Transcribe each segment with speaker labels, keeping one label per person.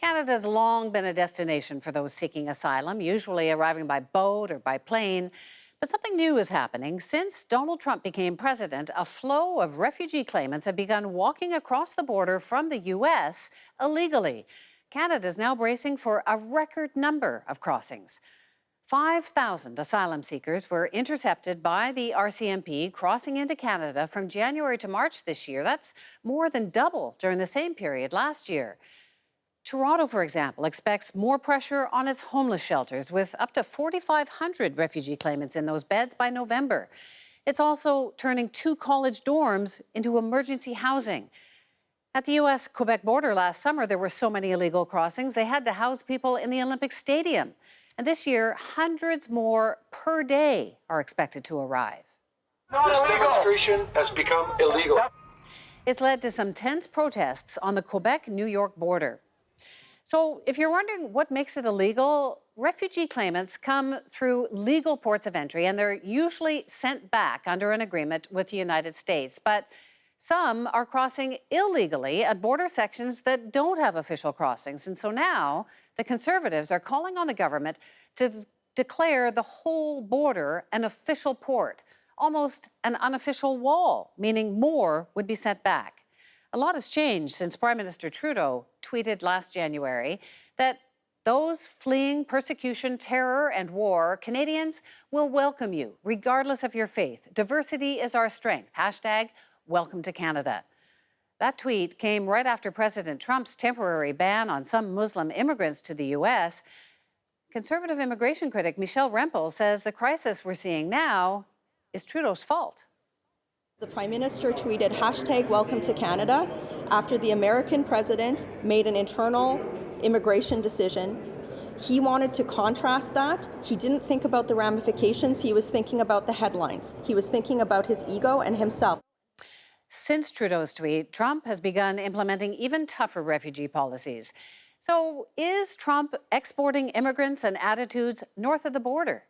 Speaker 1: Canada's long been a destination for those seeking asylum, usually arriving by boat or by plane. But something new is happening. Since Donald Trump became president, a flow of refugee claimants have begun walking across the border from the U.S. illegally. Canada is now bracing for a record number of crossings. 5,000 asylum seekers were intercepted by the RCMP crossing into Canada from January to March this year. That's more than double during the same period last year. Toronto, for example, expects more pressure on its homeless shelters, with up to 4,500 refugee claimants in those beds by November. It's also turning 2 college dorms into emergency housing. At the U.S.-Quebec border last summer, there were so many illegal crossings, they had to house people in the Olympic Stadium. And this year, hundreds more per day are expected to arrive.
Speaker 2: This demonstration has become illegal.
Speaker 1: It's led to some tense protests on the Quebec-New York border. So if you're wondering what makes it illegal, refugee claimants come through legal ports of entry, and they're usually sent back under an agreement with the United States. But some are crossing illegally at border sections that don't have official crossings. And so now the Conservatives are calling on the government to declare the whole border an official port, almost an unofficial wall, meaning more would be sent back. A lot has changed since Prime Minister Trudeau tweeted last January that those fleeing persecution, terror, and war, Canadians will welcome you, regardless of your faith. Diversity is our strength. Hashtag welcome to Canada. That tweet came right after President Trump's temporary ban on some Muslim immigrants to the U.S. Conservative immigration critic Michelle Rempel says the crisis we're seeing now is Trudeau's fault.
Speaker 3: The Prime Minister tweeted hashtag welcome to Canada after the American president made an internal immigration decision. He wanted to contrast that. He didn't think about the ramifications. He was thinking about the headlines. He was thinking about his ego and himself.
Speaker 1: Since Trudeau's tweet, Trump has begun implementing even tougher refugee policies. So is Trump exporting immigrants and attitudes north of the border?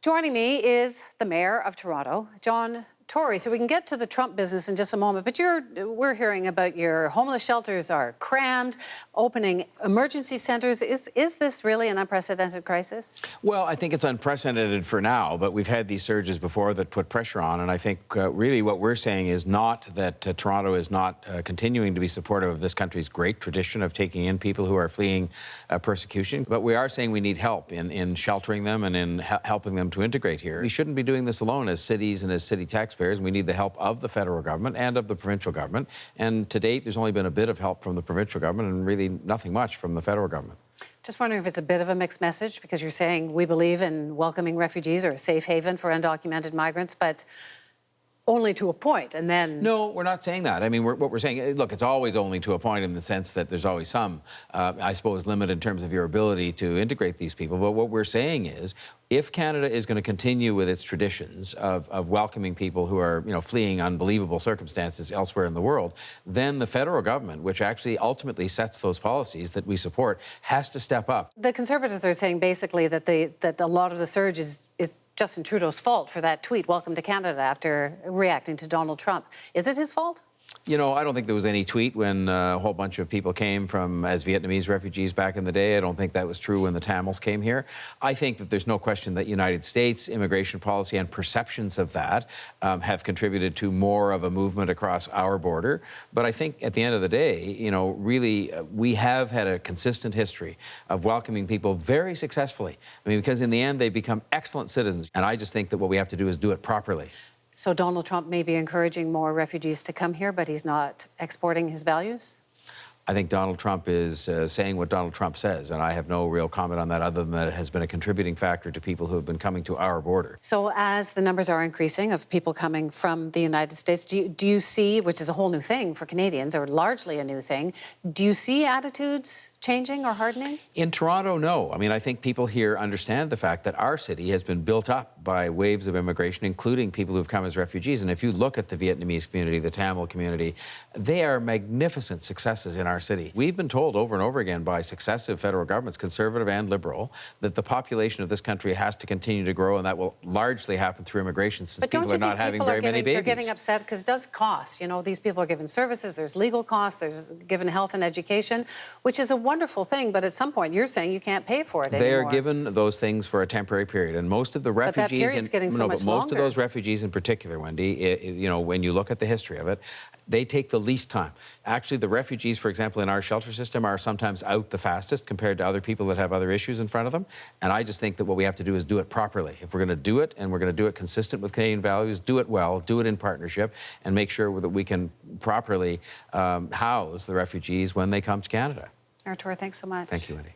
Speaker 1: Joining me is the Mayor of Toronto, John Tory. So we can get to the Trump business in just a moment, but we're hearing about your homeless shelters are crammed, opening emergency centers. Is this really an unprecedented crisis?
Speaker 4: Well, I think it's unprecedented for now, but we've had these surges before that put pressure on, and I think really what we're saying is not that Toronto is not continuing to be supportive of this country's great tradition of taking in people who are fleeing persecution, but we are saying we need help in sheltering them and in helping them to integrate here. We shouldn't be doing this alone as cities and as city taxpayers. We need the help of the federal government and of the provincial government. And to date, there's only been a bit of help from the provincial government and really nothing much from the federal government.
Speaker 1: Just wondering if it's a bit of a mixed message, because you're saying we believe in welcoming refugees or a safe haven for undocumented migrants, but only to a point, and then...
Speaker 4: No, we're not saying that. I mean, what we're saying, look, it's always only to a point in the sense that there's always some, I suppose, limit in terms of your ability to integrate these people. But what we're saying is, if Canada is going to continue with its traditions of welcoming people who are, fleeing unbelievable circumstances elsewhere in the world, then the federal government, which actually ultimately sets those policies that we support, has to step up.
Speaker 1: The Conservatives are saying basically that a lot of the surge is Justin Trudeau's fault for that tweet, welcome to Canada, after reacting to Donald Trump. Is it his fault?
Speaker 4: I don't think there was any tweet when a whole bunch of people came as Vietnamese refugees back in the day. I don't think that was true when the Tamils came here. I think that there's no question that United States immigration policy and perceptions of that have contributed to more of a movement across our border. But I think at the end of the day, really, we have had a consistent history of welcoming people very successfully. I mean, because in the end, they become excellent citizens. And I just think that what we have to do is do it properly.
Speaker 1: So Donald Trump may be encouraging more refugees to come here, but he's not exporting his values?
Speaker 4: I think Donald Trump is saying what Donald Trump says, and I have no real comment on that other than that it has been a contributing factor to people who have been coming to our border.
Speaker 1: So as the numbers are increasing of people coming from the United States, do you see, which is a whole new thing for Canadians, or largely a new thing, do you see attitudes changing or hardening?
Speaker 4: In Toronto, no. I mean, I think people here understand the fact that our city has been built up by waves of immigration, including people who've come as refugees. And if you look at the Vietnamese community, the Tamil community, they are magnificent successes in our city. We've been told over and over again by successive federal governments, conservative and liberal, that the population of this country has to continue to grow, and that will largely happen through immigration, since people are not having very many babies.
Speaker 1: They're getting upset because it does cost. These people are given services, there's legal costs, there's given health and education, which is a wonderful wonderful thing, but at some point you're saying you can't pay for it anymore.
Speaker 4: They are given those things for a temporary period, and most of the refugees,
Speaker 1: but that period's getting so much
Speaker 4: but most
Speaker 1: longer.
Speaker 4: of those refugees in particular, Wendy, you know, when you look at the history of it, they take the least time. Actually, the refugees, for example, in our shelter system are sometimes out the fastest compared to other people that have other issues in front of them. And I just think that what we have to do is do it properly. If we're going to do it, and we're going to do it consistent with Canadian values, do it well, do it in partnership, and make sure that we can properly house the refugees when they come to Canada.
Speaker 1: Mayor Tory, thanks so much.
Speaker 4: Thank you, Wendy.